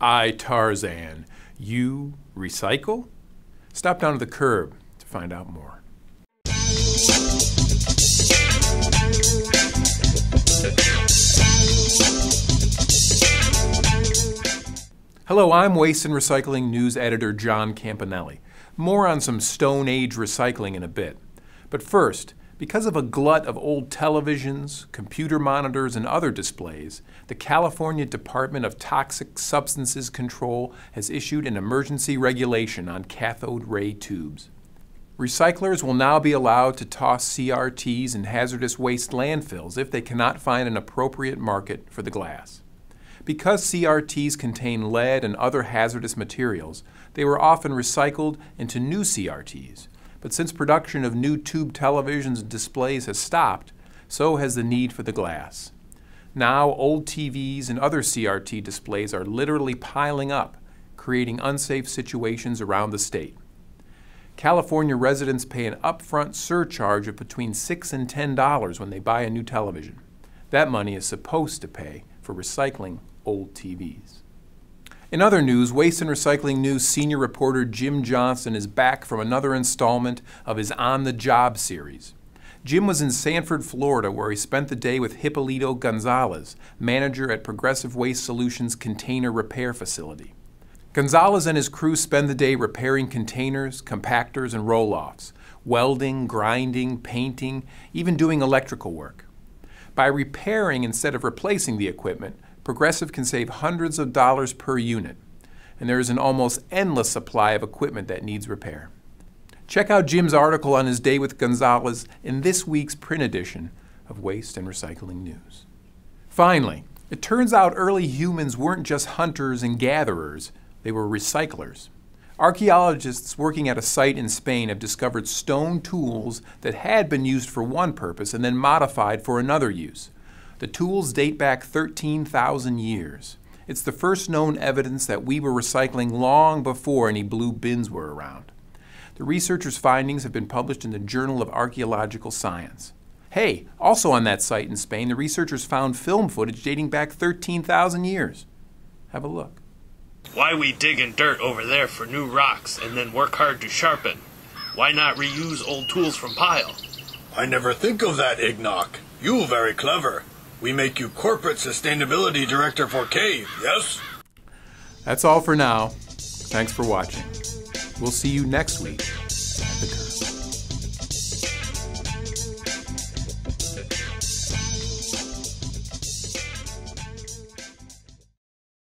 I, Tarzan. You recycle? Stop down to the curb to find out more. Hello, I'm Waste and Recycling News Editor John Campanelli. More on some Stone Age recycling in a bit. But first, because of a glut of old televisions, computer monitors, and other displays, the California Department of Toxic Substances Control has issued an emergency regulation on cathode ray tubes. Recyclers will now be allowed to toss CRTs in hazardous waste landfills if they cannot find an appropriate market for the glass. Because CRTs contain lead and other hazardous materials, they were often recycled into new CRTs. But since production of new tube televisions and displays has stopped, so has the need for the glass. Now, old TVs and other CRT displays are literally piling up, creating unsafe situations around the state. California residents pay an upfront surcharge of between $6 and $10 when they buy a new television. That money is supposed to pay for recycling old TVs. In other news, Waste and Recycling News senior reporter Jim Johnson is back from another installment of his On the Job series. Jim was in Sanford, Florida, where he spent the day with Hippolito Gonzalez, manager at Progressive Waste Solutions Container Repair Facility. Gonzalez and his crew spend the day repairing containers, compactors, and roll-offs, welding, grinding, painting, even doing electrical work. By repairing instead of replacing the equipment, Progressive can save hundreds of dollars per unit, and there is an almost endless supply of equipment that needs repair. Check out Jim's article on his day with Gonzalez in this week's print edition of Waste and Recycling News. Finally, it turns out early humans weren't just hunters and gatherers, they were recyclers. Archeologists working at a site in Spain have discovered stone tools that had been used for one purpose and then modified for another use. The tools date back 13,000 years. It's the first known evidence that we were recycling long before any blue bins were around. The researchers' findings have been published in the Journal of Archaeological Science. Hey, also on that site in Spain, the researchers found film footage dating back 13,000 years. Have a look. Why we dig in dirt over there for new rocks and then work hard to sharpen? Why not reuse old tools from pile? I never think of that, Ignock. You very clever. We make you Corporate Sustainability Director for Cave, yes? That's all for now. Thanks for watching. We'll see you next week at the